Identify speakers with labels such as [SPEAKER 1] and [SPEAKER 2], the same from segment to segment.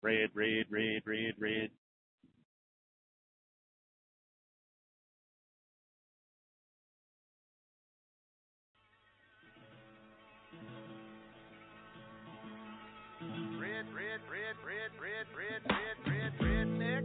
[SPEAKER 1] Red, red, red, red, red.
[SPEAKER 2] Red, red, red, red, red, red, red, red, redneck.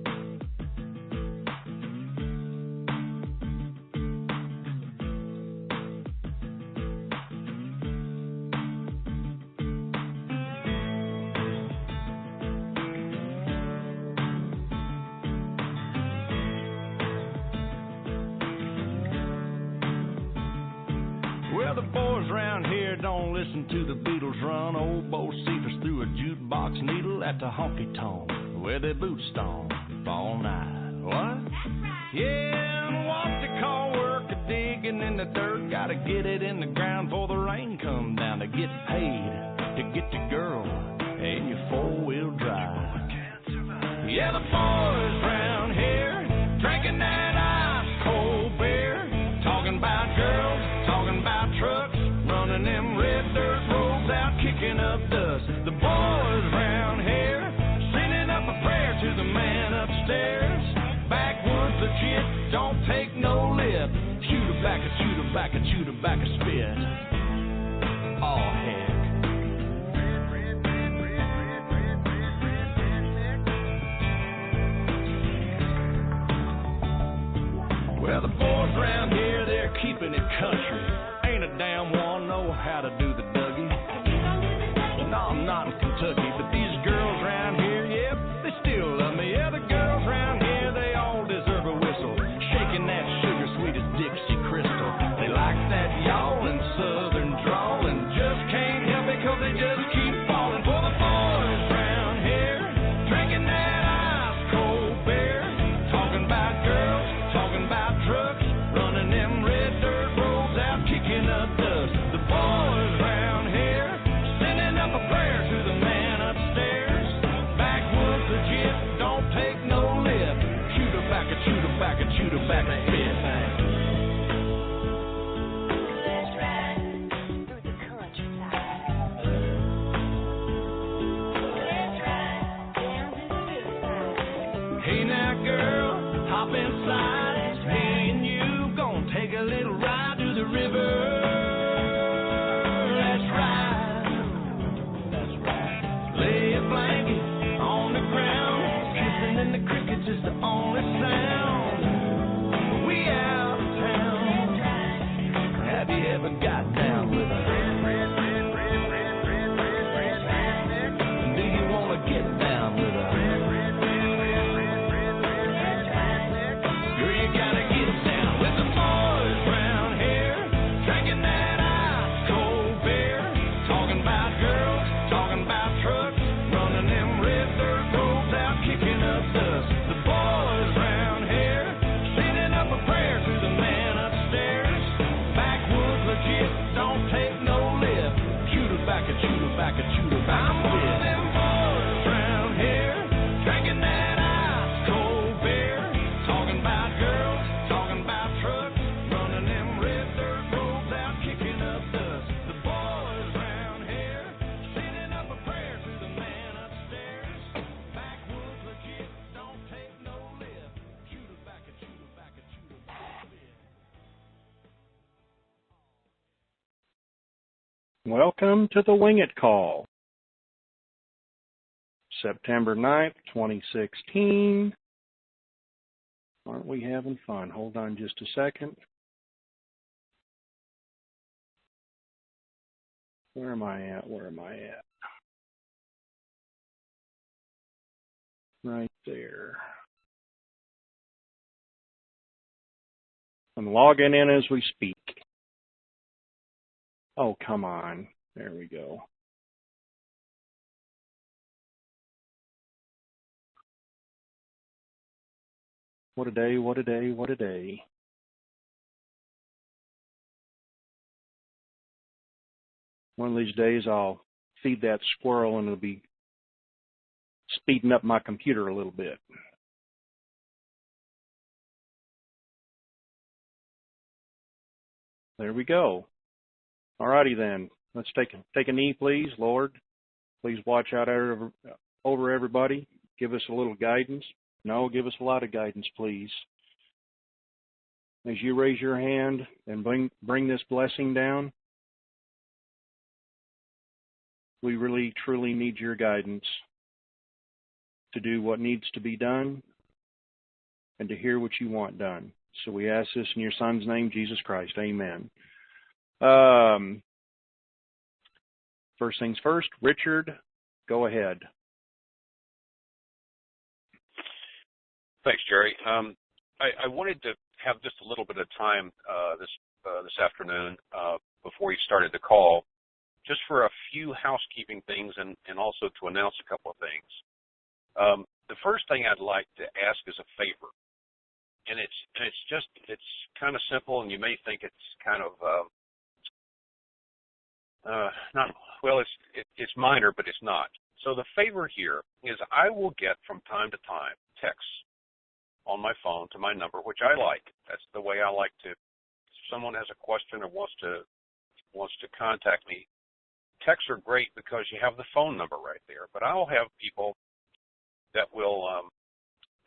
[SPEAKER 3] Well, the boys around here don't listen to the Beatles run. Old Bo Cephas threw a jukebox needle at the honky-tonk where they boot stomp all night. What? That's right. Yeah, and what they call work a digging in the dirt. Gotta get it in the ground before the rain come down to get paid, to get your girl and your four-wheel drive. Yeah, the boys around here drinking that ice cold beer, talking about girls, talking about trucks, running them red dirt roads out, kicking up dust. The boys around here sending up a prayer to the man upstairs. Backwoods legit, don't take no lip. Shoot her back, shoot her back, shoot her back a spit. Oh, heck. Well, the boys around here, they're keeping it country. Ain't a damn one know how to do the Dougie. No, I'm not in Kentucky, but these girls around here, yep, they still love me. Yeah, the girls around here, they all deserve a whistle. Shaking that sugar sweet as Dixie Crystal. They like that yawling southern drawl and just can't help it 'cause they just keep falling for the boys around here, drinking that ice cold beer, talking about girls, talking about trucks, running them red dirt roads out, kicking up dust. The boys around here sending up a prayer to the man upstairs. Backwoods legit, don't take no lip. Shoot her back and shoot her back and shoot her back a bit.
[SPEAKER 4] Let's ride through the countryside. Let's ride down to the riverside.
[SPEAKER 3] Hey now, girl, hop inside. Me and you gonna take a little ride to the river. Let's ride. That's right. Lay a blanket on the ground. Kissing in the crickets is the only sound. We out of town. Have you ever got down with a do you wanna get down with a girl, you gotta get down with the boys round here, drinking that ice cold beer, talking about girls, talking about trucks, running them red dirt roads out, kicking up dust. The boys round here, sending up a prayer to the man upstairs. Backwoods legit, don't take no lip. Shoot her back and shoot her back and shoot her back. I'm one of them boys round here, drinking that ice cold beer, talking about girls, talking about trucks, running them red dirt roads out, kicking up dust. The boys round here, sending up a prayer to the man upstairs. Backwoods legit, don't take no lip. Shoot her back and shoot her back and shoot her back a bit.
[SPEAKER 5] Welcome to the WINGIT call. September 9th, 2016. Aren't we having fun? Hold on just a second. Where am I at? Where am I at? Right there. I'm logging in as we speak. Oh, come on. There we go. What a day, what a day, what a day. One of these days I'll feed that squirrel and it'll be speeding up my computer a little bit. There we go. All righty then. Let's take a knee, please, Lord. Please watch out over everybody? Give us a little guidance? No, give us a lot of guidance, please. As you raise your hand and bring this blessing down, we really, truly need your guidance to do what needs to be done and to hear what you want done. So we ask this in your Son's name, Jesus Christ. Amen. First things first, Richard, go ahead.
[SPEAKER 6] Thanks, Jerry. I wanted to have just a little bit of time this afternoon before you started the call, just for a few housekeeping things and also to announce a couple of things. The first thing I'd like to ask is a favor, and it's kind of simple, and you may think it's kind of it's minor, but it's not. So the favor here is I will get from time to time texts on my phone to my number, which I like. That's the way I like to. If someone has a question or wants to contact me, texts are great because you have the phone number right there. But I'll have people that will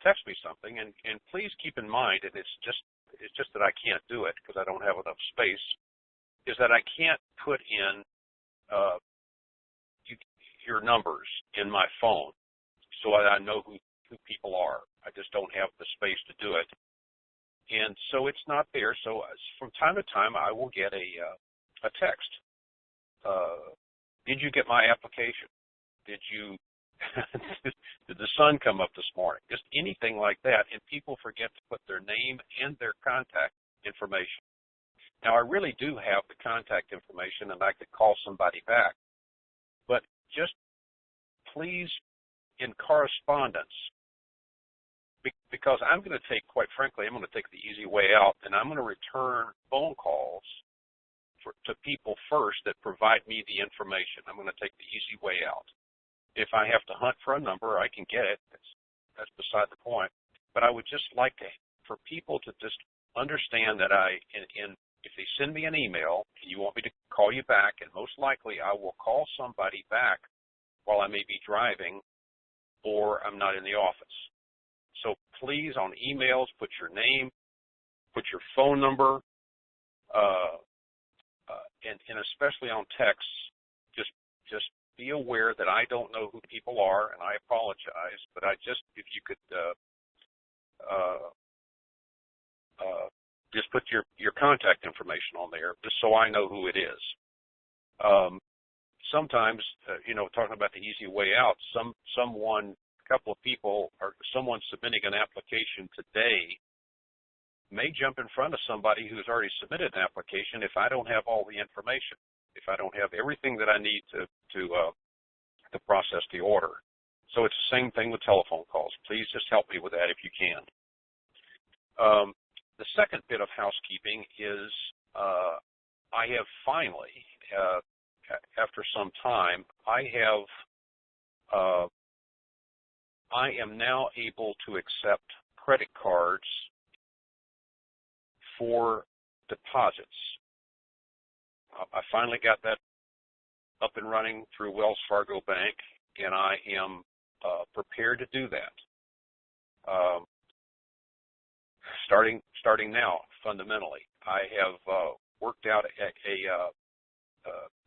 [SPEAKER 6] text me something, and please keep in mind, and it's just that I can't do it because I don't have enough space, is that I can't put in your numbers in my phone so I know who people are. I just don't have the space to do it. And so it's not there. So from time to time, I will get a text. Did you get my application? Did the sun come up this morning? Just anything like that. And people forget to put their name and their contact information. Now, I really do have the contact information, and I could call somebody back. But just please, in correspondence, because I'm going to take, quite frankly, I'm going to take the easy way out, and I'm going to return phone calls to people first that provide me the information. I'm going to take the easy way out. If I have to hunt for a number, I can get it. That's beside the point. But I would just like for people to just understand that if they send me an email and you want me to call you back, and most likely I will call somebody back while I may be driving or I'm not in the office. So please, on emails, put your name, put your phone number, and especially on texts, just be aware that I don't know who people are, and I apologize, but if you could just put your contact information on there, just so I know who it is. Sometimes, talking about the easy way out, a couple of people, or someone submitting an application today may jump in front of somebody who's already submitted an application if I don't have all the information, if I don't have everything that I need to process the order. So it's the same thing with telephone calls. Please just help me with that if you can. The second bit of housekeeping is I have finally, after some time, I am now able to accept credit cards for deposits. I finally got that up and running through Wells Fargo Bank, and I am prepared to do that. Starting now, fundamentally, I have worked out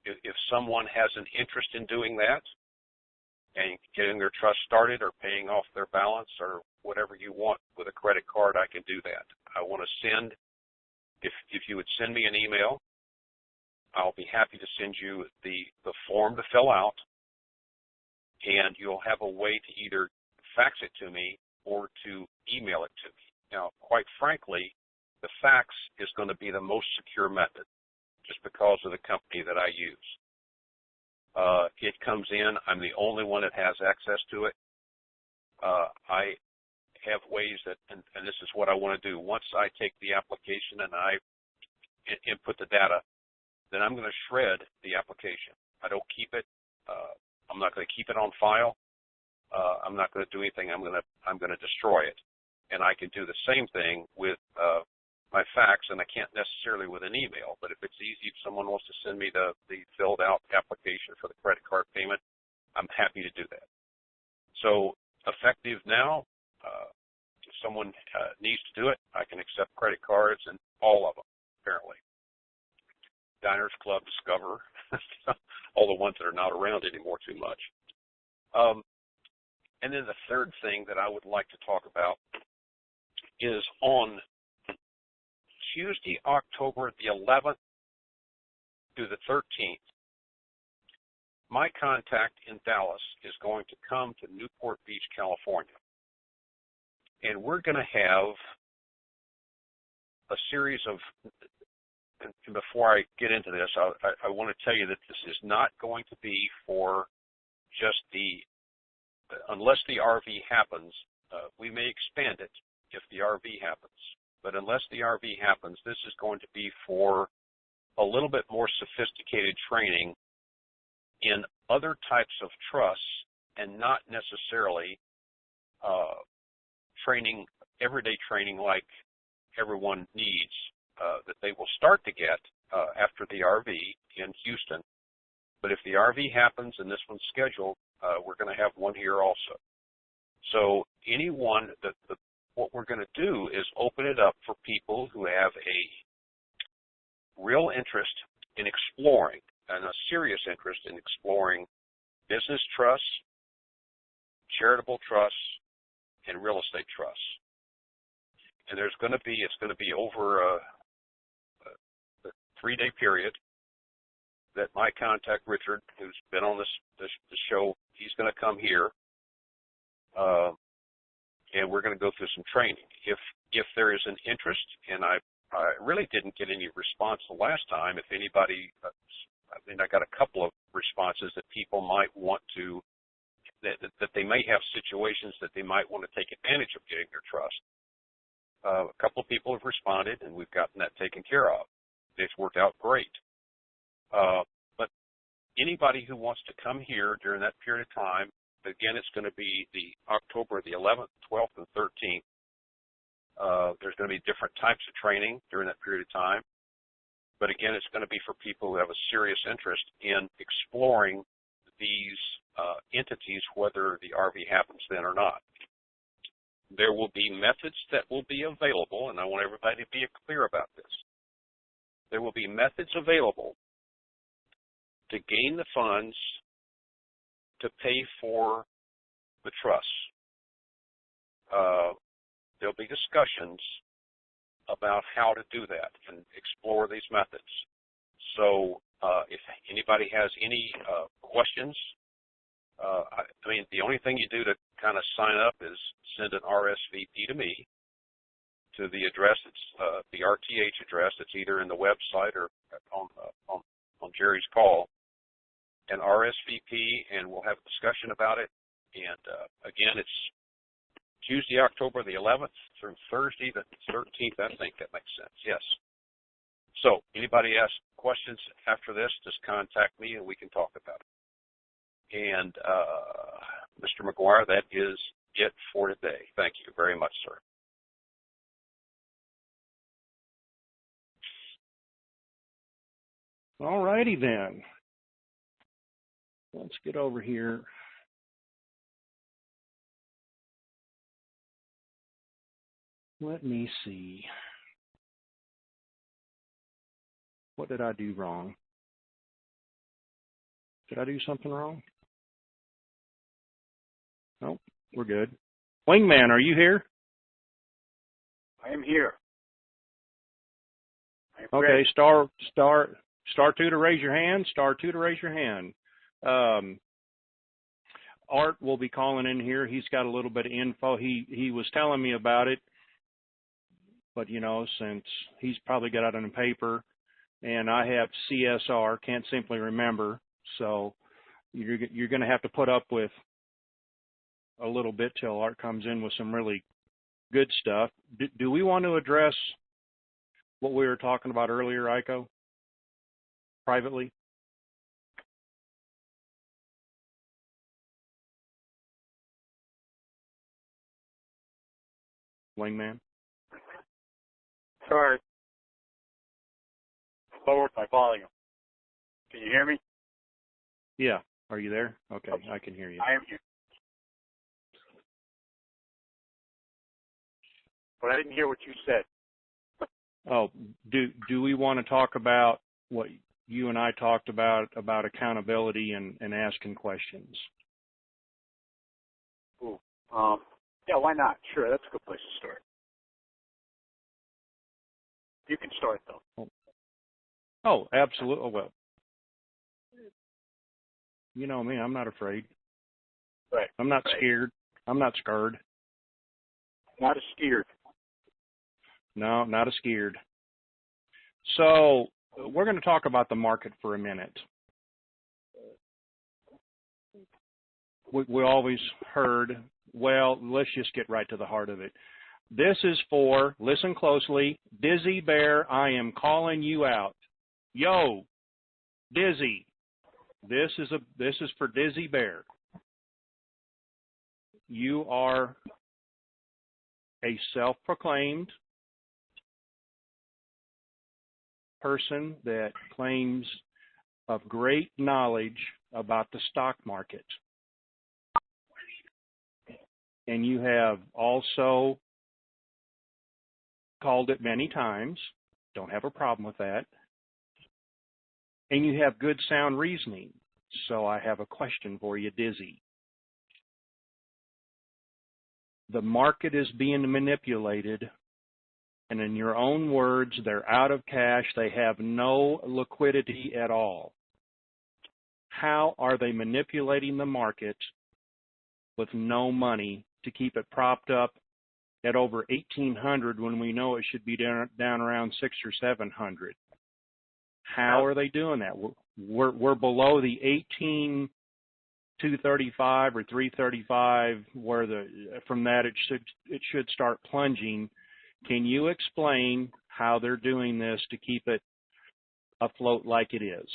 [SPEAKER 6] if someone has an interest in doing that and getting their trust started or paying off their balance or whatever you want with a credit card, I can do that. I want to send, if you would send me an email, I'll be happy to send you the form to fill out, and you'll have a way to either fax it to me or to email it to me. Now, quite frankly, the fax is going to be the most secure method just because of the company that I use. It comes in. I'm the only one that has access to it. I have ways that, and this is what I want to do. Once I take the application and I input the data, then I'm going to shred the application. I don't keep it. I'm not going to keep it on file. I'm not going to do anything. I'm going to destroy it. And I can do the same thing with my fax, and I can't necessarily with an email. But if it's easy, if someone wants to send me the filled out application for the credit card payment, I'm happy to do that. So effective now, if someone needs to do it, I can accept credit cards and all of them, apparently. Diners Club, Discover, all the ones that are not around anymore too much. And then the third thing that I would like to talk about is on Tuesday, October the 11th through the 13th, my contact in Dallas is going to come to Newport Beach, California. And we're going to have a series of, and before I get into this, I want to tell you that this is not going to be for just unless the RV happens, we may expand it if the RV happens. But unless the RV happens, this is going to be for a little bit more sophisticated training in other types of trusts and not necessarily training, everyday training like everyone needs that they will start to get after the RV in Houston. But if the RV happens and this one's scheduled, we're going to have one here also. So anyone, what we're going to do is open it up for people who have a real interest in exploring and a serious interest in exploring business trusts, charitable trusts, and real estate trusts. And it's going to be over a 3-day period that my contact, Richard, who's been on this show, he's going to come here, and we're going to go through some training. If there is an interest, and I really didn't get any response the last time, if anybody, I got a couple of responses that people might want to, that they may have situations that they might want to take advantage of getting their trust. A couple of people have responded, and we've gotten that taken care of. It's worked out great. But anybody who wants to come here during that period of time, again, it's going to be the October the 11th, 12th, and 13th. There's going to be different types of training during that period of time. But again, it's going to be for people who have a serious interest in exploring these entities, whether the RV happens then or not. There will be methods that will be available, and I want everybody to be clear about this. There will be methods available to gain the funds to pay for the trust. There'll be discussions about how to do that and explore these methods. So if anybody has any questions, the only thing you do to kind of sign up is send an RSVP to me to the address. It's the RTH address. It's either in the website or on Jerry's call. An RSVP, and we'll have a discussion about it. And again, it's Tuesday, October the 11th through Thursday the 13th. I think that makes sense. Yes. So anybody asks questions after this, just contact me and we can talk about it. And Mr. McGuire, that is it for today. Thank you very much, sir.
[SPEAKER 5] All righty then. Let's get over here. Let me see. What did I do wrong? Did I do something wrong? Nope, we're good. Wingman, are you here?
[SPEAKER 7] I am here.
[SPEAKER 5] Okay, star 2 to raise your hand. Star 2 to raise your hand. Art will be calling in here. He's got a little bit of info. He was telling me about it, but since he's probably got it on paper, and I have CSR, can't simply remember, so you're going to have to put up with a little bit till Art comes in with some really good stuff. Do we want to address what we were talking about earlier, Iko, privately? Wingman?
[SPEAKER 7] Sorry. Lowered my volume. Can you hear me?
[SPEAKER 5] Yeah. Are you there? Okay, I can hear you.
[SPEAKER 7] I am here. but I didn't hear what you said.
[SPEAKER 5] Oh, do we want to talk about what you and I talked about accountability and asking questions?
[SPEAKER 7] Ooh. Yeah, why not? Sure, that's a good place to start. You can start, though.
[SPEAKER 5] Oh, absolutely. Well, you know me, I'm not afraid.
[SPEAKER 7] Right.
[SPEAKER 5] I'm not
[SPEAKER 7] right.
[SPEAKER 5] scared. I'm not scared.
[SPEAKER 7] Not as scared.
[SPEAKER 5] No, not as scared. So we're going to talk about the market for a minute. We always heard, well, let's just get right to the heart of it. This is for, listen closely, Dizzy Bear, I am calling you out. Yo, Dizzy, this is for Dizzy Bear. You are a self-proclaimed person that claims of great knowledge about the stock market. And you have also called it many times. Don't have a problem with that. And you have good sound reasoning. So I have a question for you, Dizzy. The market is being manipulated, and in your own words, they're out of cash. They have no liquidity at all. How are they manipulating the market with no money to keep it propped up at over 1,800 when we know it should be down around 600 or 700? How are they doing that? We're below the 18,235 or 335, where from that it should start plunging. Can you explain how they're doing this to keep it afloat like it is?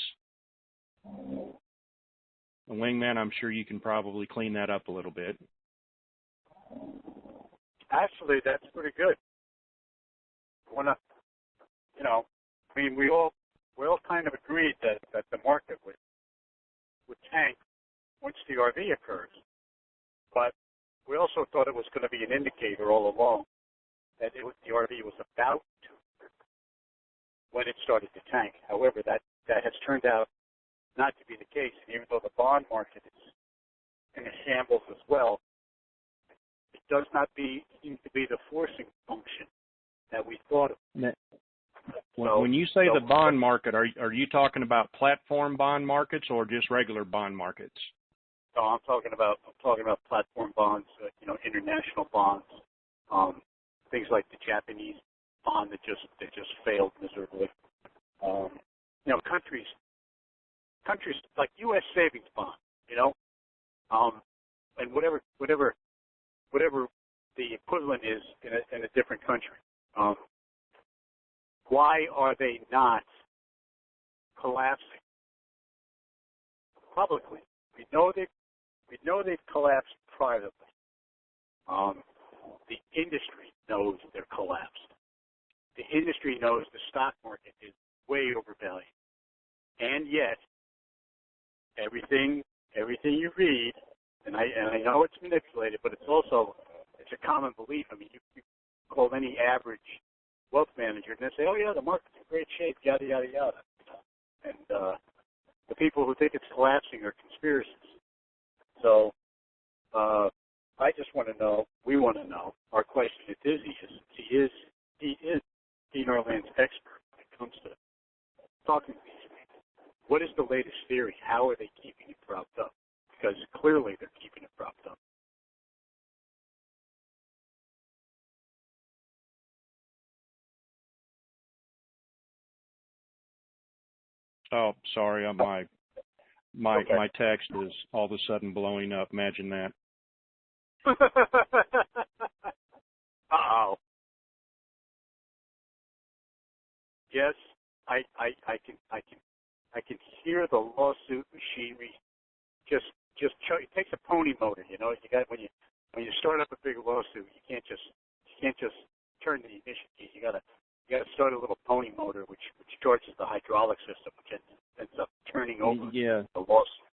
[SPEAKER 5] Wingman, I'm sure you can probably clean that up a little bit.
[SPEAKER 7] Actually, that's pretty good. We all kind of agreed that the market would tank once the RV occurs. But we also thought it was going to be an indicator all along that the RV was about to when it started to tank. However, that has turned out not to be the case. And even though the bond market is in a shambles as well, it does not seem to be the forcing function that we thought of.
[SPEAKER 5] When you say the bond market, are you talking about platform bond markets or just regular bond markets?
[SPEAKER 7] No, I'm talking about platform bonds, international bonds, things like the Japanese bond that just failed miserably. Countries like U.S. savings bond, and whatever the equivalent is in a different country. Why are they not collapsing publicly? We know they've collapsed privately. The industry knows they're collapsed. The industry knows the stock market is way overvalued, and yet everything you read, and I know it's manipulated, but it's a common belief. I mean, you call any average wealth manager and they say, "Oh yeah, the market's in great shape," yada yada yada. And the people who think it's collapsing are conspiracists. So I just want to know. We want to know. Our question to Dizzy is, he is Dean Orland's expert when it comes to talking to these people. What is the latest theory? How are they keeping it propped up? Because clearly they're keeping it propped up.
[SPEAKER 5] Oh, sorry, my text is all of a sudden blowing up. Imagine that.
[SPEAKER 7] Uh-oh. Yes, I can hear the lawsuit machinery. Just it takes a pony motor, You got when you start up a big lawsuit, you can't just turn the ignition key. You gotta start a little pony motor, which charges the hydraulic system, which ends up turning over the lawsuit.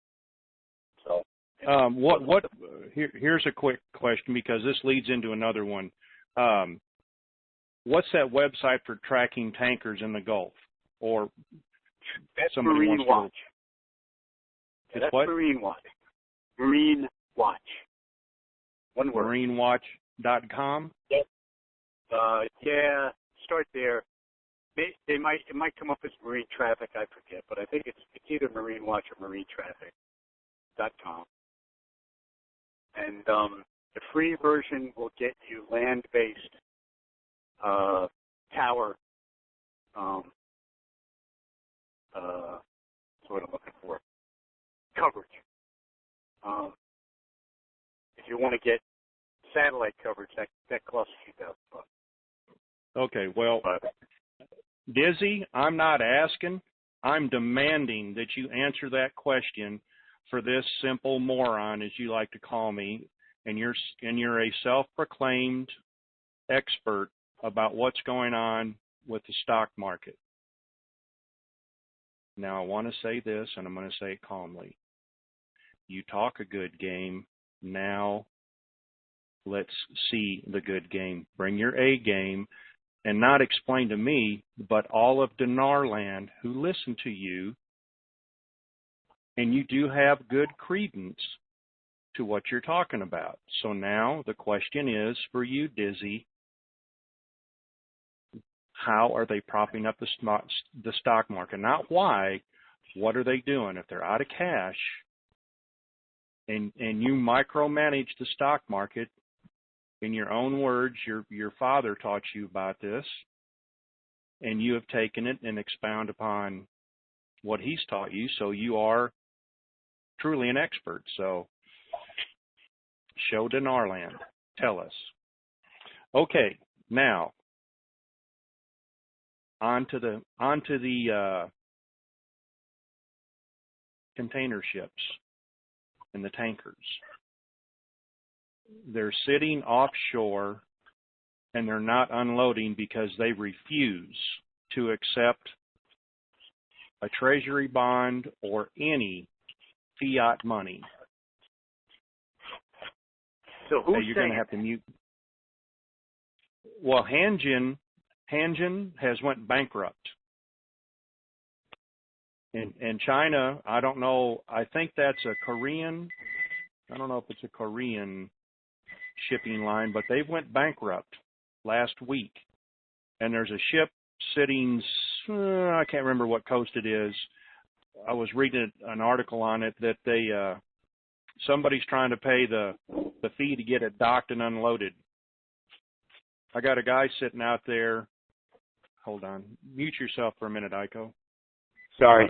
[SPEAKER 7] So.
[SPEAKER 5] Here's a quick question, because this leads into another one. what's that website for tracking tankers in the Gulf? Or
[SPEAKER 7] That's
[SPEAKER 5] somebody
[SPEAKER 7] Marine
[SPEAKER 5] wants
[SPEAKER 7] Watch.
[SPEAKER 5] to,
[SPEAKER 7] That's
[SPEAKER 5] what?
[SPEAKER 7] Marine Watch. Marine Watch. One word.
[SPEAKER 5] MarineWatch.com?
[SPEAKER 7] Yeah, start there. It might come up as marine traffic, I forget, but I think it's either Marine Watch or marinetraffic.com. And the free version will get you land-based tower. That's what I'm looking for. Coverage. If you want to get satellite coverage, that costs $2,000.
[SPEAKER 5] Okay, well, Dizzy, I'm not asking. I'm demanding that you answer that question for this simple moron, as you like to call me, and you're a self-proclaimed expert about what's going on with the stock market. Now, I want to say this, and I'm going to say it calmly. You talk a good game. Now, let's see the good game. Bring your A game, and not explain to me, but all of Dinarland who listen to you, and you do have good credence to what you're talking about. So now the question is for you, Dizzy, how are they propping up the stock market? Not why. What are they doing? If they're out of cash and you micromanage the stock market, in your own words, your father taught you about this, and you have taken it and expound upon what he's taught you, so you are truly an expert. So show Dinarland. Tell us. Okay, now on to the container ships and the tankers. They're sitting offshore and they're not unloading because they refuse to accept a treasury bond or any fiat money.
[SPEAKER 7] So who's
[SPEAKER 5] you're going to have to mute. Well, Hanjin has went bankrupt. And China, I don't know, I think that's a Korean, I don't know if it's a Korean shipping line, but they went bankrupt last week. And there's a ship sitting, I can't remember what coast it is. I was reading an article on it that somebody's trying to pay the fee to get it docked and unloaded. I got a guy sitting out there. Hold on. Mute yourself for a minute, Iko.
[SPEAKER 7] Sorry.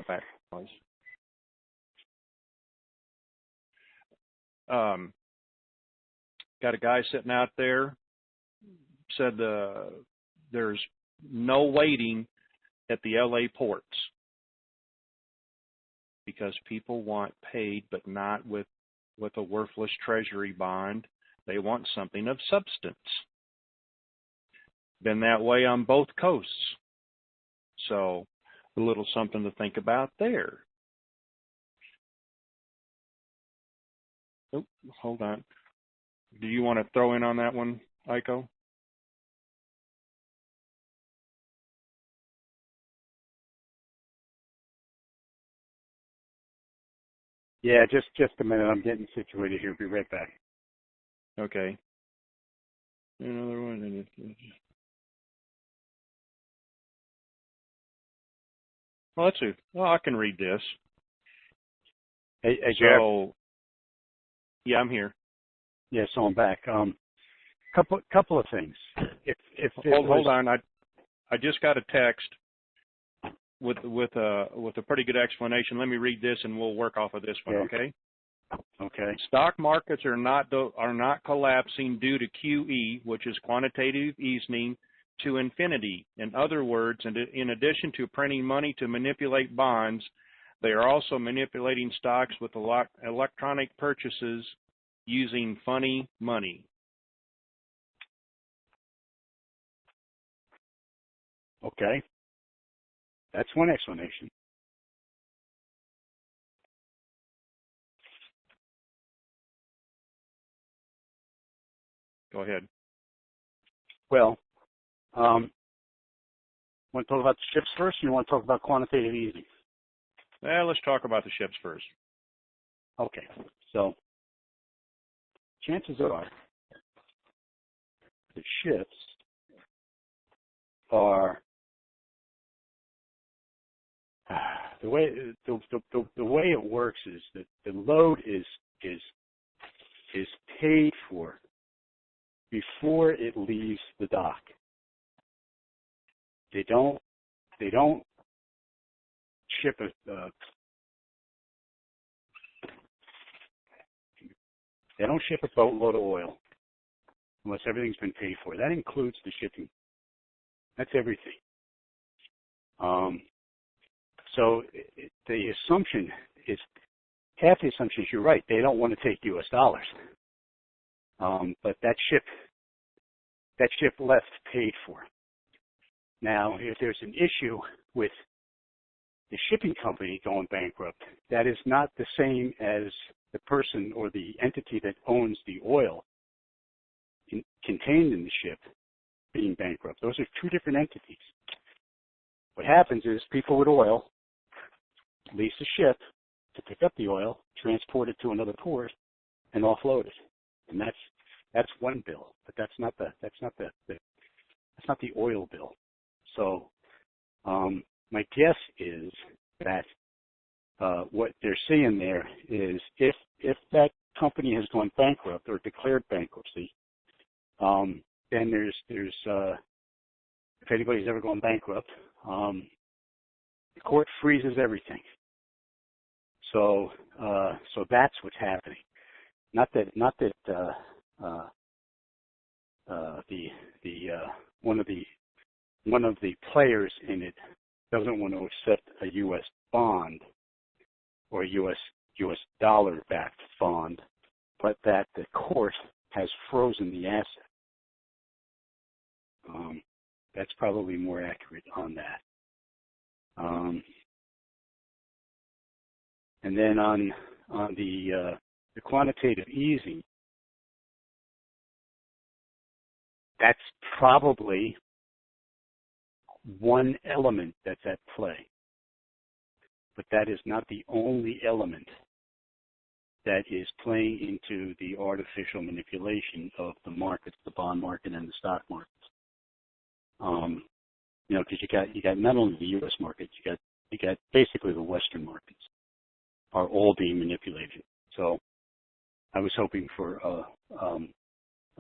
[SPEAKER 5] Got a guy sitting out there, said there's no waiting at the LA ports because people want paid, but not with a worthless treasury bond. They want something of substance. Been that way on both coasts. So a little something to think about there. Oh, hold on. Do you want to throw in on that one, Iko?
[SPEAKER 7] Yeah, just a minute. I'm getting situated here. Be right back.
[SPEAKER 5] Okay. Another one. Well, let's see. Well, I can read this.
[SPEAKER 7] Hey, Jeff.
[SPEAKER 5] So, yeah, I'm here.
[SPEAKER 7] Yeah, so I'm back. Couple of things.
[SPEAKER 5] Hold on. I just got a text with a pretty good explanation. Let me read this, and we'll work off of this one. Okay.
[SPEAKER 7] Okay.
[SPEAKER 5] Stock markets are not collapsing due to QE, which is quantitative easing, to infinity. In other words, in addition to printing money to manipulate bonds, they are also manipulating stocks with electronic purchases using funny money.
[SPEAKER 7] Okay. That's one explanation.
[SPEAKER 5] Go ahead.
[SPEAKER 7] Well, Want to talk about the ships first, or you want to talk about quantitative easing?
[SPEAKER 5] Well, let's talk about the ships first.
[SPEAKER 7] Okay, so chances are the ships are the way it works is that the load is paid for before it leaves the dock. They don't ship a boatload of oil unless everything's been paid for. That includes the shipping. That's everything. So the assumption is, half the assumption is you're right. They don't want to take U.S. dollars. But that ship left paid for. Now, if there's an issue with the shipping company going bankrupt, that is not the same as the person or the entity that owns the oil contained in the ship being bankrupt. Those are two different entities. What happens is people with oil lease a ship to pick up the oil, transport it to another port, and offload it. And that's one bill, but that's not the oil bill. So my guess is that what they're seeing there is if that company has gone bankrupt or declared bankruptcy, then there's if anybody's ever gone bankrupt, the court freezes everything. So that's what's happening. Not that one of the players in it doesn't want to accept a U.S. bond or a U.S. dollar-backed bond, but that the court has frozen the asset. That's probably more accurate on that. And then on the quantitative easing, that's probably one element that's at play. But that is not the only element that is playing into the artificial manipulation of the markets, the bond market and the stock markets. Because you got not only the U.S. markets, you got basically the Western markets are all being manipulated. So I was hoping for a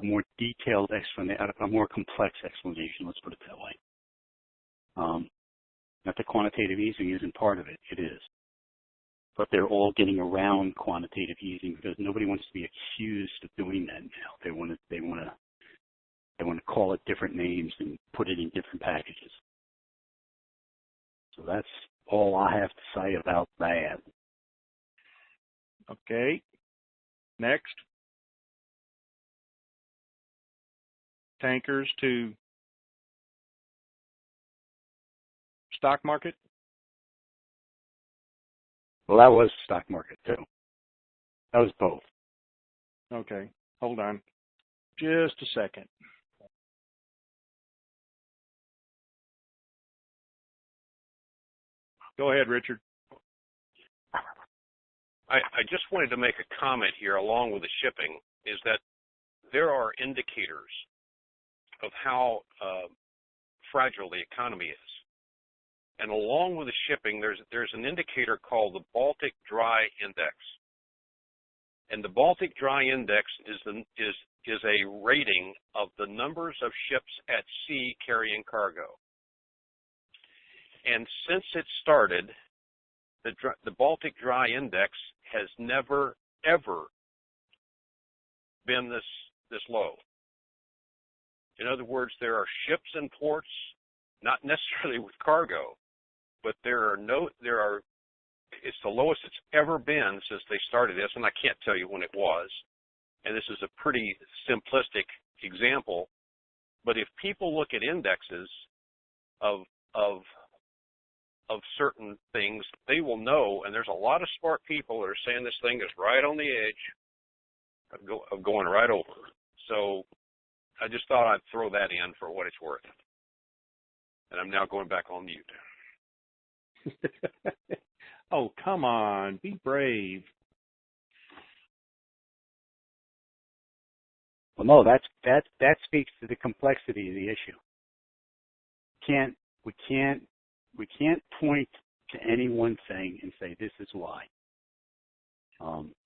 [SPEAKER 7] more detailed explanation, a more complex explanation. Let's put it that way. Not that quantitative easing isn't part of it. It is. But they're all getting around quantitative easing because nobody wants to be accused of doing that now. They want to call it different names and put it in different packages. So that's all I have to say about that.
[SPEAKER 5] Okay. Next. Tankers to stock market?
[SPEAKER 7] Well, that was stock market too. That was both.
[SPEAKER 5] Okay. Hold on. Just a second. Go ahead, Richard.
[SPEAKER 6] I just wanted to make a comment here along with the shipping, is that there are indicators of how fragile the economy is. And along with the shipping, there's an indicator called the Baltic Dry Index. And the Baltic Dry Index is a rating of the numbers of ships at sea carrying cargo. And since it started, the Baltic Dry Index has never, ever been this low. In other words, there are ships in ports, not necessarily with cargo, but it's the lowest it's ever been since they started this, and I can't tell you when it was. And this is a pretty simplistic example, but if people look at indexes of certain things, they will know, and there's a lot of smart people that are saying this thing is right on the edge of going right over. So I just thought I'd throw that in for what it's worth. And I'm now going back on mute.
[SPEAKER 5] Oh, come on. Be brave.
[SPEAKER 7] Well, no, that speaks to the complexity of the issue. We can't point to any one thing and say this is why.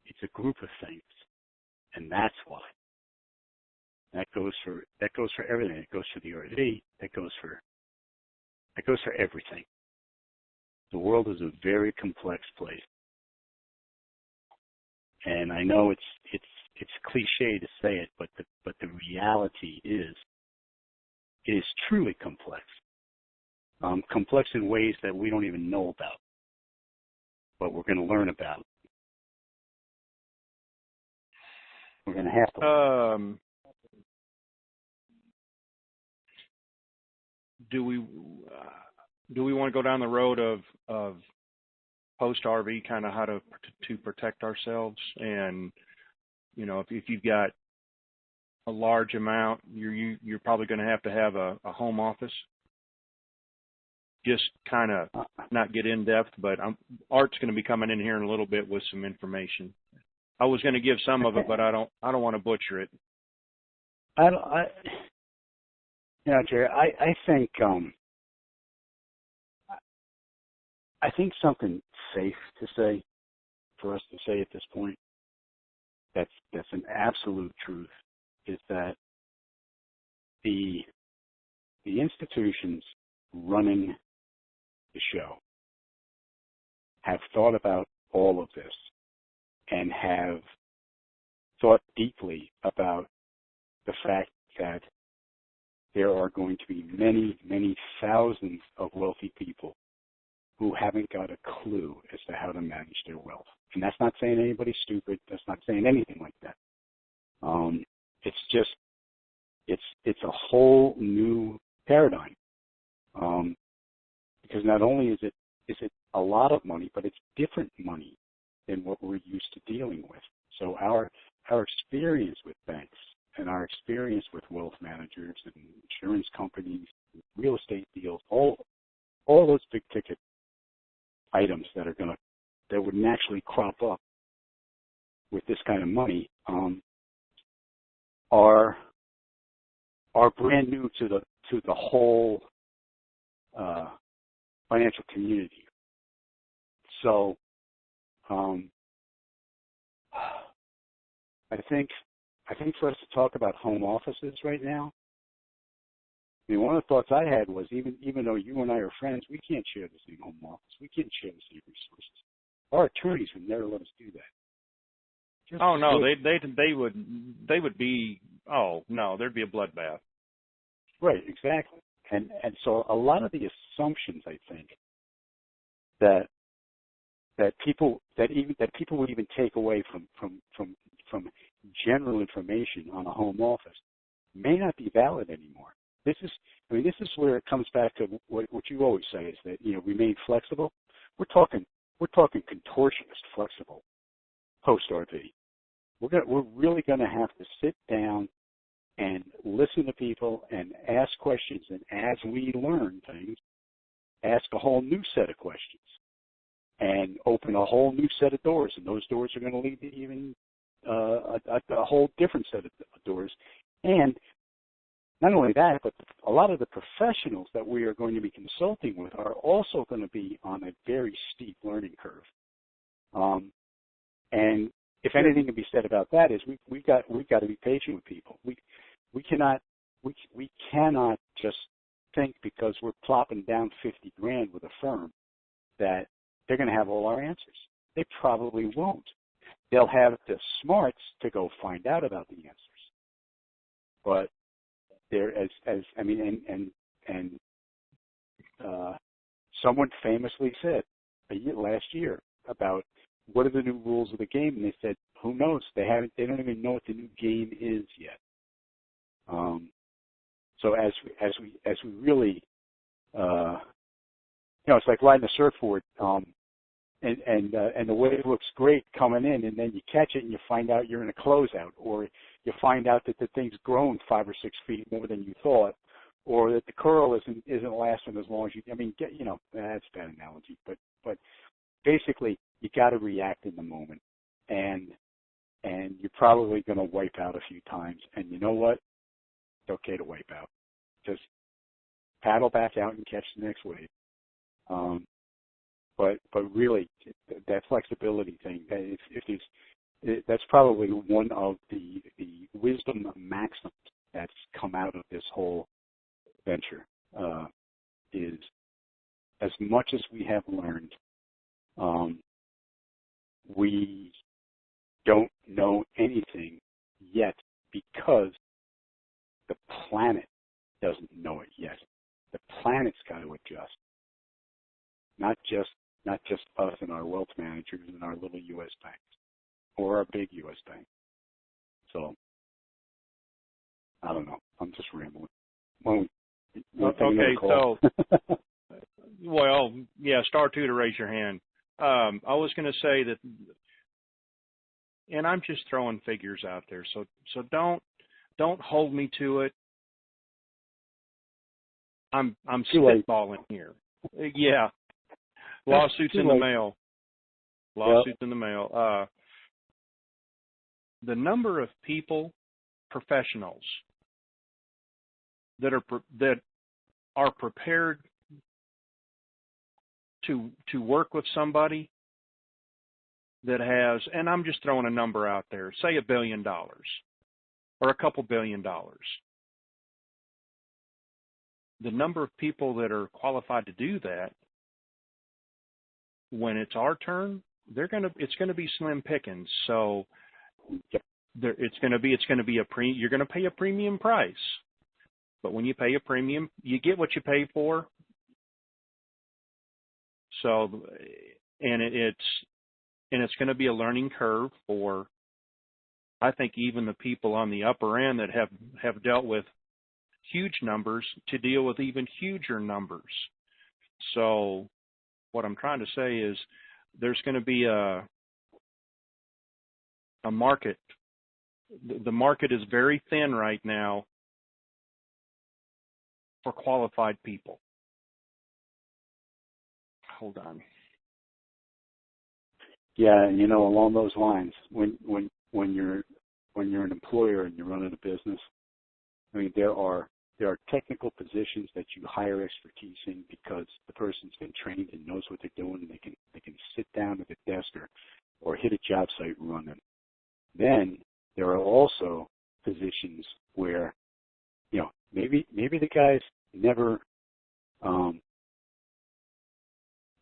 [SPEAKER 7] It's a group of things, and that's why. That goes for everything. It goes for the RV. That goes for everything. The world is a very complex place, and I know it's cliche to say it, but the reality is it is truly complex. Complex in ways that we don't even know about, but we're going to learn about. We're going to have to.
[SPEAKER 5] Do we want to go down the road of post RV, kind of how to protect ourselves? And if you've got a large amount, you're probably going to have a home office. Just kind of not get in depth, but Art's going to be coming in here in a little bit with some information. I was going to give some of it, but I don't want to butcher it.
[SPEAKER 7] Jerry, I think something safe to say, for us to say at this point, that's an absolute truth, is that the institutions running the show have thought about all of this and have thought deeply about the fact that there are going to be many, many thousands of wealthy people who haven't got a clue as to how to manage their wealth. And that's not saying anybody's stupid. That's not saying anything like that. It's just, it's a whole new paradigm. Because not only is it a lot of money, but it's different money than what we're used to dealing with. So our experience with banks and our experience with wealth managers and insurance companies, real estate deals, all those big ticket items that would naturally crop up with this kind of money are brand new to the whole financial community. So I think for us to talk about home offices right now, I mean, one of the thoughts I had was even though you and I are friends, we can't share the same home office. We can't share the same resources. Our attorneys would never let us do that.
[SPEAKER 5] Oh no, they would be. Oh no, there'd be a bloodbath.
[SPEAKER 7] Right, exactly. And so a lot of the assumptions, I think, that people would even take away from general information on a home office may not be valid anymore. This is where it comes back to what you always say, is that, remain flexible. We're talking contortionist flexible post RV. We're really going to have to sit down and listen to people and ask questions, and as we learn things, ask a whole new set of questions and open a whole new set of doors, and those doors are going to lead to even a whole different set of doors. And not only that, but a lot of the professionals that we are going to be consulting with are also going to be on a very steep learning curve. And if anything can be said about that, is we've got to be patient with people. We cannot just think because we're plopping down $50,000 with a firm that they're going to have all our answers. They probably won't. They'll have the smarts to go find out about the answers. But there, someone famously said last year about what are the new rules of the game, and they said, who knows? They don't even know what the new game is yet. So as we really, it's like riding a surfboard, and the wave looks great coming in, and then you catch it and you find out you're in a closeout, or you find out that the thing's grown 5 or 6 feet more than you thought, or that the curl isn't lasting as long as you. I mean, that's a bad analogy, but basically you got to react in the moment, and you're probably going to wipe out a few times. And you know what? It's okay to wipe out. Just paddle back out and catch the next wave. But really, that flexibility thing, that's probably one of the wisdom maxims that's come out of this whole venture, is as much as we have learned, we don't know anything yet because the planet doesn't know it yet. The planet's got to adjust. Not just us and our wealth managers and our little U.S. banks or our big U.S. bank. So, I don't know. I'm just rambling.
[SPEAKER 5] Okay, so, well, yeah, star 2 to raise your hand. I was going to say that, and I'm just throwing figures out there, so don't hold me to it. I'm spitballing here. Yeah. Lawsuits in the mail. Lawsuits in the mail. The number of people, professionals, that are prepared to work with somebody that has, and I'm just throwing a number out there, say $1 billion or a couple $1 billion. The number of people that are qualified to do that, when it's our turn, it's going to be slim pickings. So it's going to be you're going to pay a premium price. But when you pay a premium, you get what you pay for. So, and it's going to be a learning curve for, I think, even the people on the upper end that have dealt with huge numbers to deal with even huger numbers. So what I'm trying to say is there's going to be a market. The market is very thin right now for qualified people. Hold on.
[SPEAKER 7] Yeah, and along those lines, when you're an employer and you're running a business, I mean, there are technical positions that you hire expertise in because the person's been trained and knows what they're doing, and they can sit down at a desk or hit a job site and run them. Then there are also positions where, maybe the guy's never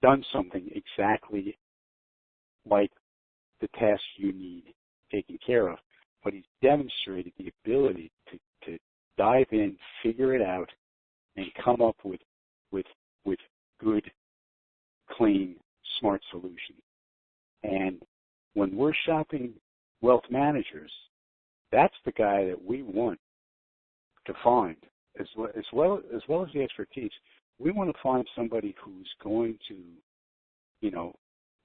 [SPEAKER 7] done something exactly like the task you need taken care of, but he's demonstrated the ability to dive in, figure it out, and come up with good, clean, smart solutions. And when we're shopping wealth managers, that's the guy that we want to find, as well as the expertise. We want to find somebody who's going to,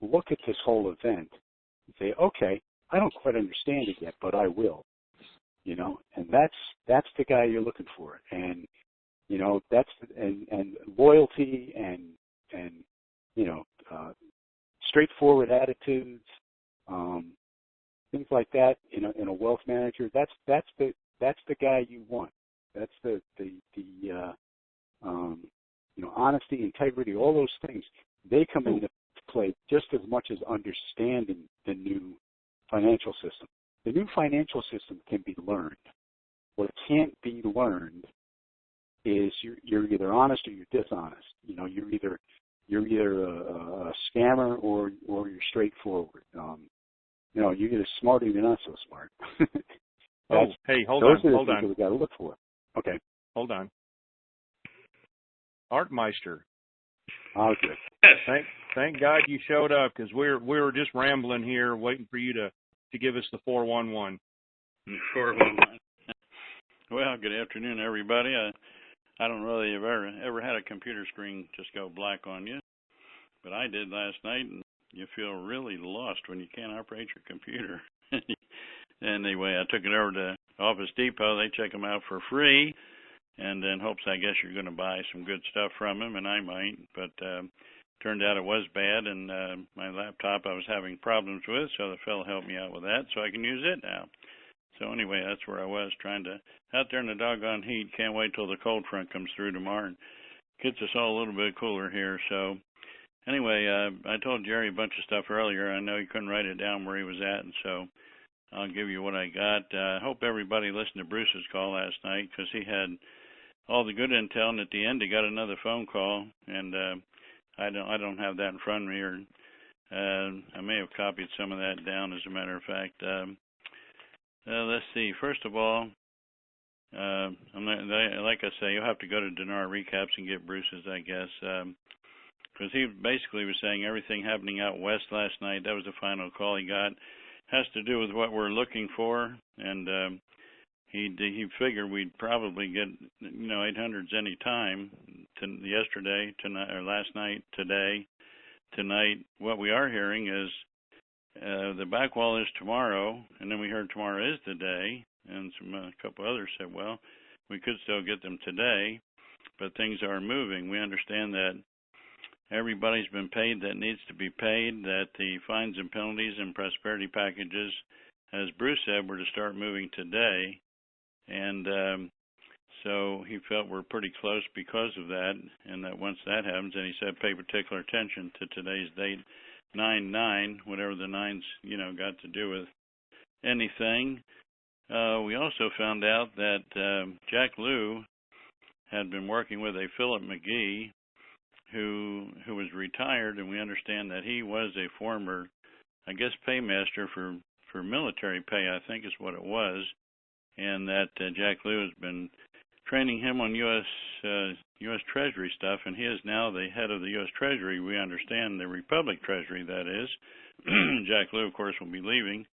[SPEAKER 7] look at this whole event and say, okay, I don't quite understand it yet, but I will. And that's the guy you're looking for. And, that's, and loyalty and straightforward attitudes, things like that in a wealth manager. That's the guy you want. That's the honesty, integrity, all those things. They come into play just as much as understanding the new financial system. The new financial system can be learned. What can't be learned is you're either honest or you're dishonest. You're either a scammer or you're straightforward. You're either smart or you're not so smart.
[SPEAKER 5] Hey, hold
[SPEAKER 7] on. Those are the
[SPEAKER 5] things
[SPEAKER 7] that we got to look for. Okay.
[SPEAKER 5] Hold on. Artmeister.
[SPEAKER 7] Oh, good.
[SPEAKER 5] Thank God you showed up, because we were just rambling here waiting for you to give us the 411.
[SPEAKER 8] 411. Well, good afternoon, everybody. I don't know if you've ever had a computer screen just go black on you, but I did last night, and you feel really lost when you can't operate your computer. Anyway, I took it over to Office Depot. They check them out for free, and in hopes, I guess, you're going to buy some good stuff from him, and I might. But turned out it was bad, and my laptop I was having problems with, so the fellow helped me out with that, so I can use it now. So anyway, that's where I was, trying to, out there in the doggone heat. Can't wait till the cold front comes through tomorrow and gets us all a little bit cooler here. So anyway, I told Jerry a bunch of stuff earlier. I know he couldn't write it down where he was at, and so I'll give you what I got. I hope everybody listened to Bruce's call last night, because he had all the good intel, and at the end he got another phone call, and I don't have that in front of me, or I may have copied some of that down, as a matter of fact. Let's see. First of all, like I say, you'll have to go to Dinar Recaps and get Bruce's, I guess, because he basically was saying everything happening out west last night, that was the final call he got, has to do with what we're looking for, and he figured we'd probably get 800s any time, yesterday, tonight, or last night, today, tonight. What we are hearing is the back wall is tomorrow, and then we heard tomorrow is the day, and a couple others said, well, we could still get them today, but things are moving. We understand that everybody's been paid that needs to be paid, that the fines and penalties and prosperity packages, as Bruce said, were to start moving today, and so he felt we're pretty close because of that, and that once that happens, and he said pay particular attention to today's date, 9/9, whatever the nines, got to do with anything. We also found out that Jack Lew had been working with a Philip McGee, who was retired, and we understand that he was a former, I guess, paymaster for military pay, I think is what it was, and that Jack Lew has been training him on U.S. Treasury stuff, and he is now the head of the U.S. Treasury. We understand the Republic Treasury, that is. Jack Lew, of course, will be leaving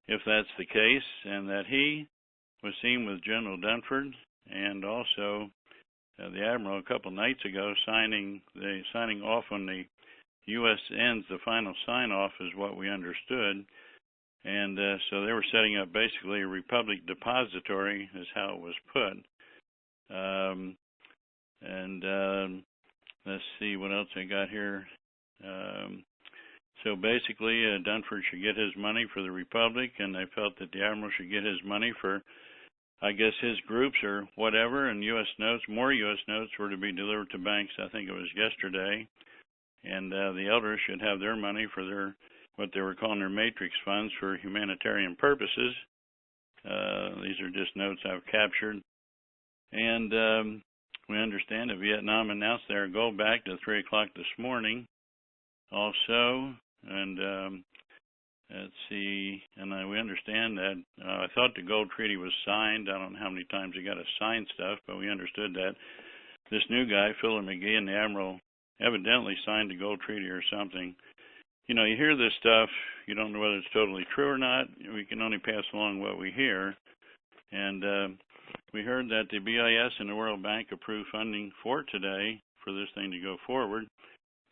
[SPEAKER 8] if that's the case, and that he was seen with General Dunford and also the Admiral a couple nights ago signing off on the U.S. ends. The final sign-off is what we understood. And so they were setting up basically a Republic depository, is how it was put. Let's see what else I got here. So basically, Dunford should get his money for the Republic, and they felt that the Admiral should get his money for, I guess, his groups or whatever, and U.S. notes, more U.S. notes were to be delivered to banks, I think it was yesterday, and the elders should have their money for their, what they were calling their matrix funds for humanitarian purposes. These are just notes I've captured. And we understand that Vietnam announced their gold back to 3 o'clock this morning also. And let's see, and we understand that I thought the gold treaty was signed. I don't know how many times you got to sign stuff, but we understood that this new guy, Philip McGee, and the Admiral evidently signed the gold treaty or something. You hear this stuff, you don't know whether it's totally true or not. We can only pass along what we hear. And we heard that the BIS and the World Bank approved funding for today for this thing to go forward.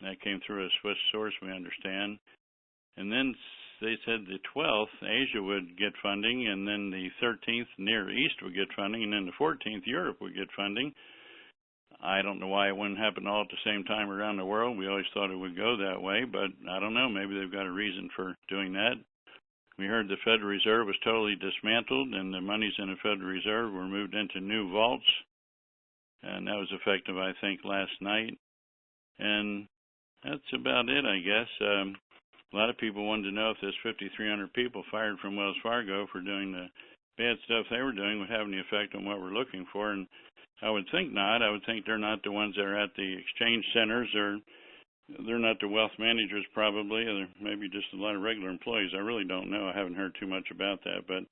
[SPEAKER 8] That came through a Swiss source, we understand. And then they said the 12th, Asia would get funding, and then the 13th, Near East would get funding, and then the 14th, Europe would get funding. I don't know why it wouldn't happen all at the same time around the world. We always thought it would go that way, but I don't know. Maybe they've got a reason for doing that. We heard the Federal Reserve was totally dismantled, and the monies in the Federal Reserve were moved into new vaults, and that was effective, I think, last night. And that's about it, I guess. A lot of people wanted to know if this 5,300 people fired from Wells Fargo for doing the bad stuff they were doing would have any effect on what we're looking for, and I would think not. I would think they're not the ones that are at the exchange centers, or they're not the wealth managers probably, or maybe just a lot of regular employees. I really don't know. I haven't heard too much about that, but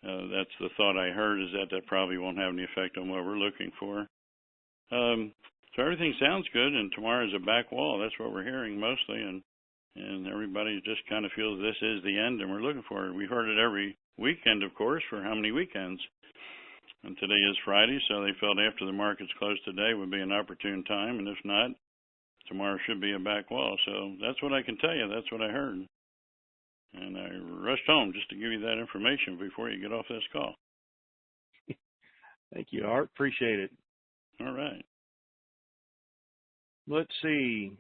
[SPEAKER 8] that's the thought I heard, is that probably won't have any effect on what we're looking for. So everything sounds good, and tomorrow is a back wall. That's what we're hearing mostly, and everybody just kind of feels this is the end, and we're looking for it. We heard it every weekend, of course, for how many weekends? And today is Friday, so they felt after the markets closed today would be an opportune time, and if not, tomorrow should be a back wall. So that's what I can tell you. That's what I heard. And I rushed home just to give you that information before you get off this call.
[SPEAKER 5] Thank you, Art. Appreciate it.
[SPEAKER 8] All right.
[SPEAKER 5] Let's see.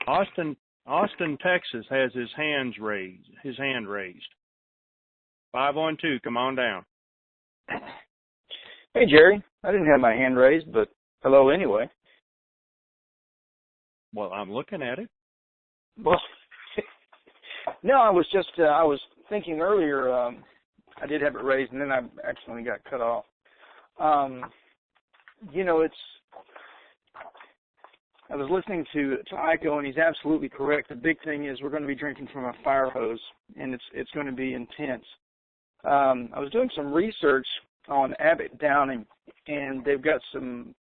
[SPEAKER 5] Austin, Texas has his hand raised. 512, come on down.
[SPEAKER 9] Hey, Jerry. I didn't have my hand raised, but hello anyway.
[SPEAKER 5] Well, I'm looking at it.
[SPEAKER 9] Well, no, I was thinking earlier, I did have it raised, and then I accidentally got cut off. I was listening to Iko, and he's absolutely correct. The big thing is we're going to be drinking from a fire hose, and it's going to be intense. I was doing some research on Abbott Downing, and they've got some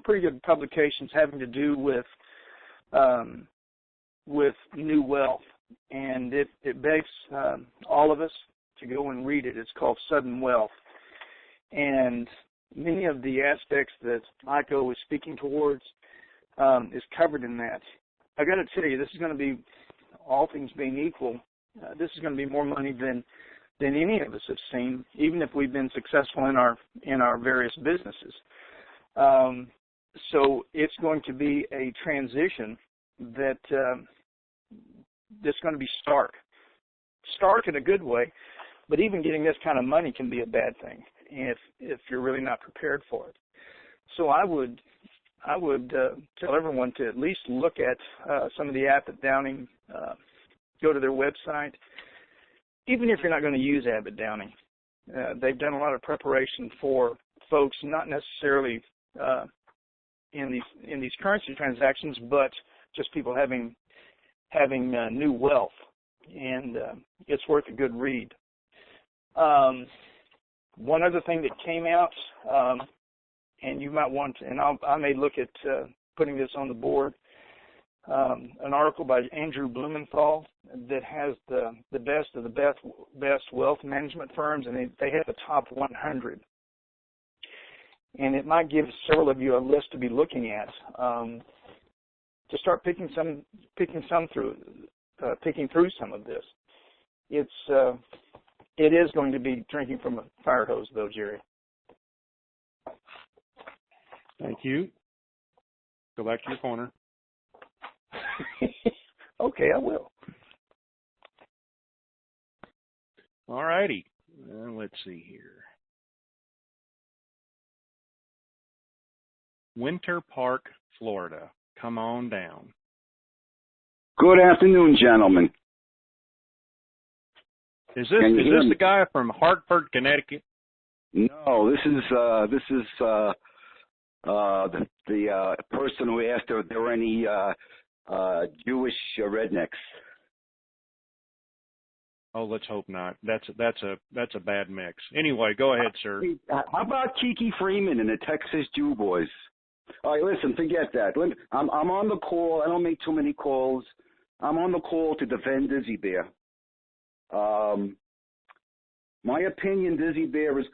[SPEAKER 9] pretty good publications having to do with new wealth, and it begs all of us to go and read it. It's called Sudden Wealth, and many of the aspects that Iko was speaking towards is covered in that. I got to tell you, this is going to be, all things being equal, this is going to be more money than any of us have seen, even if we've been successful in our various businesses. So it's going to be a transition that's going to be stark in a good way. But even getting this kind of money can be a bad thing if you're really not prepared for it. So I would tell everyone to at least look at some of the Abbott Downing, go to their website. Even if you're not going to use Abbott Downing, they've done a lot of preparation for folks, not necessarily in these currency transactions, but just people having new wealth, and it's worth a good read. One other thing that came out, and you might want to, and I may look at putting this on the board, an article by Andrew Blumenthal that has the best of the best wealth management firms, and they have the top 100. And it might give several of you a list to be looking at to start picking through some of this. It is going to be drinking from a fire hose, though, Jerry.
[SPEAKER 5] Thank you. Go back to your corner.
[SPEAKER 9] Okay, I will.
[SPEAKER 5] All righty. Let's see here. Winter Park, Florida. Come on down.
[SPEAKER 10] Good afternoon, gentlemen.
[SPEAKER 5] Is this the guy from Hartford, Connecticut?
[SPEAKER 10] No, this is the person who asked if there were any Jewish rednecks.
[SPEAKER 5] Oh, let's hope not. That's a bad mix. Anyway, go ahead, sir.
[SPEAKER 10] How about Kiki Freeman and the Texas Jew Boys? All right, listen, forget that. I'm on the call. I don't make too many calls. I'm on the call to defend Dizzy Bear. My opinion, Dizzy Bear is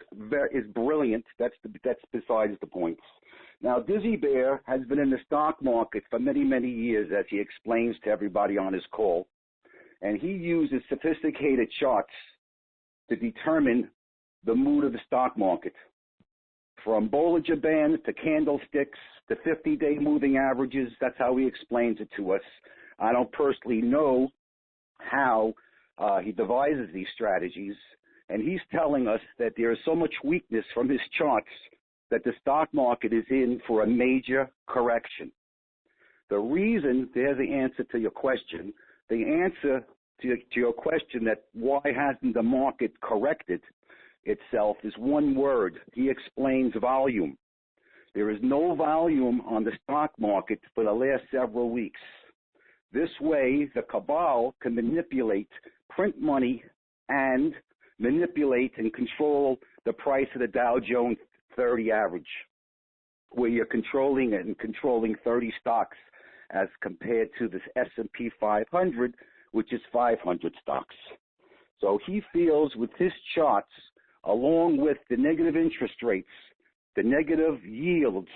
[SPEAKER 10] brilliant. That's besides the point. Now, Dizzy Bear has been in the stock market for many, many years, as he explains to everybody on his call, and he uses sophisticated charts to determine the mood of the stock market. From Bollinger Bands to candlesticks to 50-day moving averages, that's how he explains it to us. I don't personally know how he devises these strategies, and he's telling us that there is so much weakness from his charts that the stock market is in for a major correction. The reason, there's the answer to your question, the answer to your question that why hasn't the market corrected itself is one word. He explains volume. There is no volume on the stock market for the last several weeks. This way, the cabal can manipulate, print money, and manipulate and control the price of the Dow Jones 30 average, where you're controlling 30 stocks as compared to this S&P 500, which is 500 stocks. So he feels with his charts, along with the negative interest rates, the negative yields,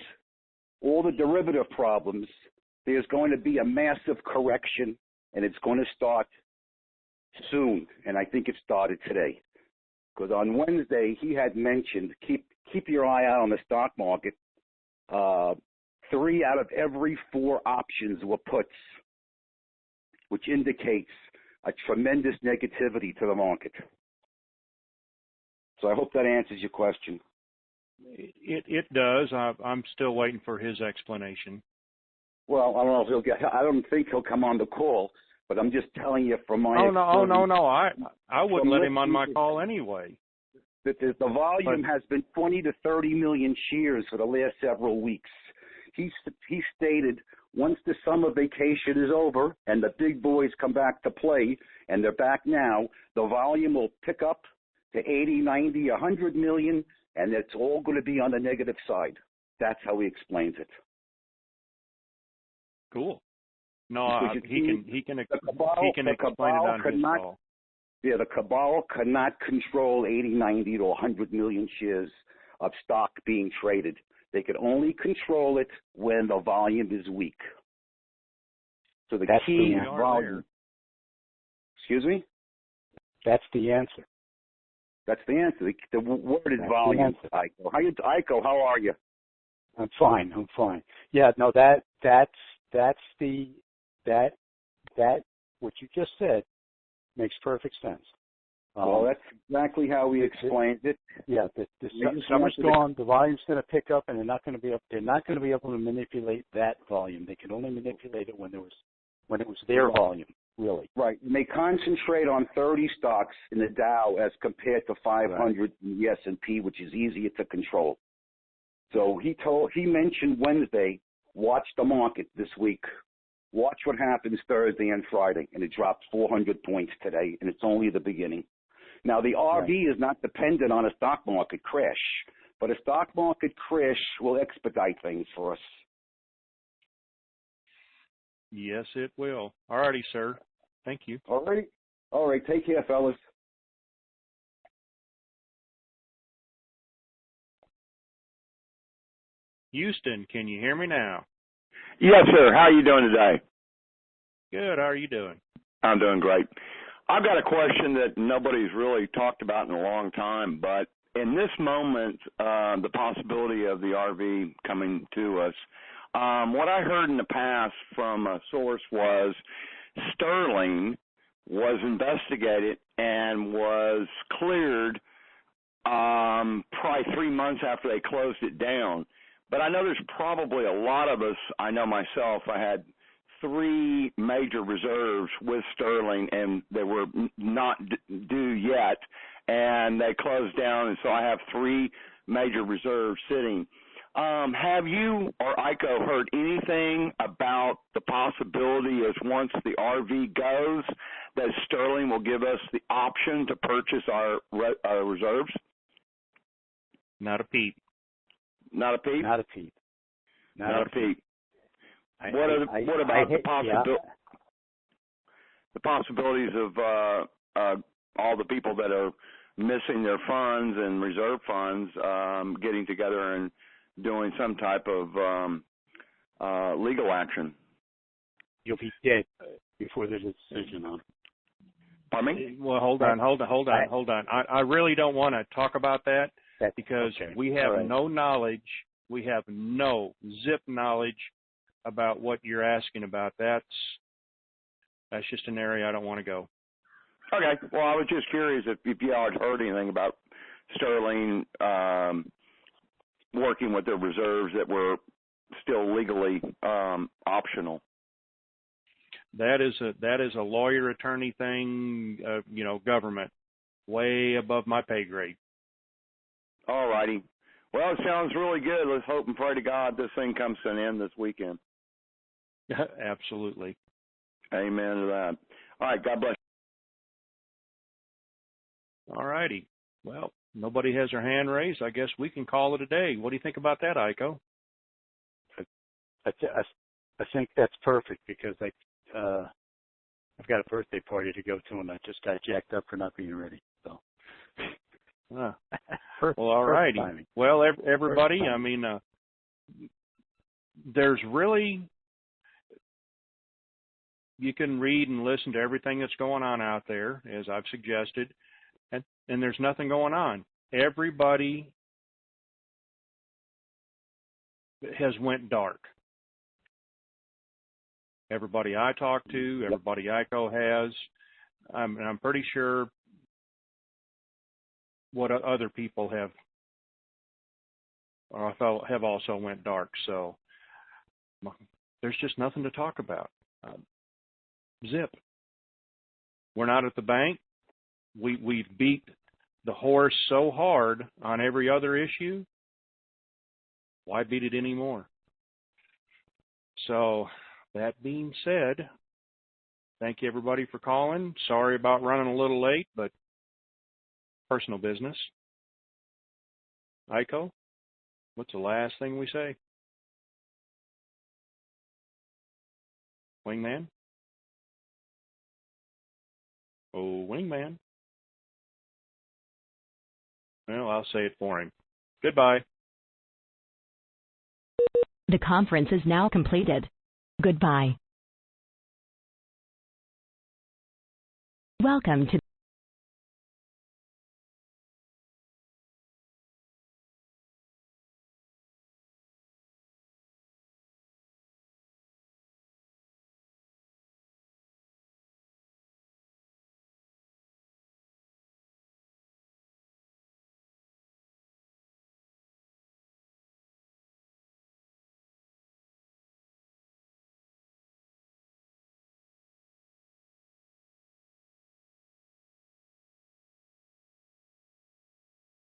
[SPEAKER 10] all the derivative problems, there's going to be a massive correction, and it's going to start soon, and I think it started today. because on Wednesday he had mentioned keep your eye out on the stock market. 3 out of every 4 options were puts, which indicates a tremendous negativity to the market. So I hope that answers your question.
[SPEAKER 5] It does. I'm still waiting for his explanation.
[SPEAKER 10] Well, I don't know if he'll get. I don't think he'll come on the call, but I'm just telling you from my
[SPEAKER 5] no. I wouldn't let him on my call anyway.
[SPEAKER 10] That the volume has been 20 to 30 million shares for the last several weeks. He stated once the summer vacation is over and the big boys come back to play, and they're back now, the volume will pick up to 80, 90, 100 million, and it's all going to be on the negative side. That's how he explains it.
[SPEAKER 5] Cool. No, he can explain it on his call.
[SPEAKER 10] Yeah, the cabal cannot control 80, 90 to 100 million shares of stock being traded. They can only control it when the volume is weak. So the key is volume. Excuse me?
[SPEAKER 7] That's the answer.
[SPEAKER 10] That's the answer. The word is volume. Iko, how are you?
[SPEAKER 7] I'm fine. Yeah, no, that's what you just said makes perfect sense.
[SPEAKER 10] Well, that's exactly how we explained it.
[SPEAKER 7] Yeah, the summer's gone. The volume's going to pick up, and they're not going to be able to manipulate that volume. They can only manipulate it when it was their volume, really.
[SPEAKER 10] Right. And they concentrate on 30 stocks in the Dow as compared to 500 in the S&P, which is easier to control. So he mentioned Wednesday, watch the market this week. Watch what happens Thursday and Friday, and it dropped 400 points today, and it's only the beginning. Now, the RV is not dependent on a stock market crash, but a stock market crash will expedite things for us.
[SPEAKER 5] Yes, it will. All righty, sir. Thank you.
[SPEAKER 10] All right. Take care, fellas.
[SPEAKER 5] Houston, can you hear me now?
[SPEAKER 11] Yes, sir. How are you doing today?
[SPEAKER 5] Good. How are you doing?
[SPEAKER 11] I'm doing great. I've got a question that nobody's really talked about in a long time, but in this moment, the possibility of the RV coming to us, what I heard in the past from a source was Sterling was investigated and was cleared probably 3 months after they closed it down. But I know there's probably a lot of us, I know myself, I had 3 major reserves with Sterling, and they were not due yet, and they closed down, and so I have 3 major reserves sitting. Have you or Iko heard anything about the possibility as once the RV goes that Sterling will give us the option to purchase our reserves?
[SPEAKER 5] Not a peep.
[SPEAKER 11] Not a peep?
[SPEAKER 7] Not a peep.
[SPEAKER 11] Not a peep. What about the possibilities of all the people that are missing their funds and reserve funds getting together and doing some type of legal action?
[SPEAKER 7] You'll be dead before there's a decision on it.
[SPEAKER 11] Pardon me?
[SPEAKER 5] Well, hold on. I really don't want to talk about that because we have no knowledge. We have no zip knowledge about what you're asking about. That's just an area I don't want to go.
[SPEAKER 11] Okay. Well, I was just curious if you all had heard anything about Sterling working with their reserves that were still legally optional.
[SPEAKER 5] That is a lawyer attorney thing, government, way above my pay grade.
[SPEAKER 11] All righty. Well, it sounds really good. Let's hope and pray to God this thing comes to an end this weekend.
[SPEAKER 5] Absolutely.
[SPEAKER 11] Amen to that. All right. God bless.
[SPEAKER 5] All righty. Well, nobody has their hand raised. I guess we can call it a day. What do you think about that, Iko?
[SPEAKER 7] I think that's perfect because I've got a birthday party to go to, and I just got jacked up for not being ready. So.
[SPEAKER 5] Well, all righty. Well, everybody, I mean, there's really, you can read and listen to everything that's going on out there, as I've suggested, and and there's nothing going on. Everybody has went dark. Everybody I talk to, everybody ICO has. I'm pretty sure what other people have also went dark. So there's just nothing to talk about. Zip. We're not at the bank. We've beat the horse so hard on every other issue. Why beat it anymore? So that being said, thank you everybody for calling. Sorry about running a little late, but personal business. Iko, what's the last thing we say? Wingman? Oh, Wingman. Well, I'll say it for him. Goodbye.
[SPEAKER 12] The conference is now completed. Goodbye. Welcome to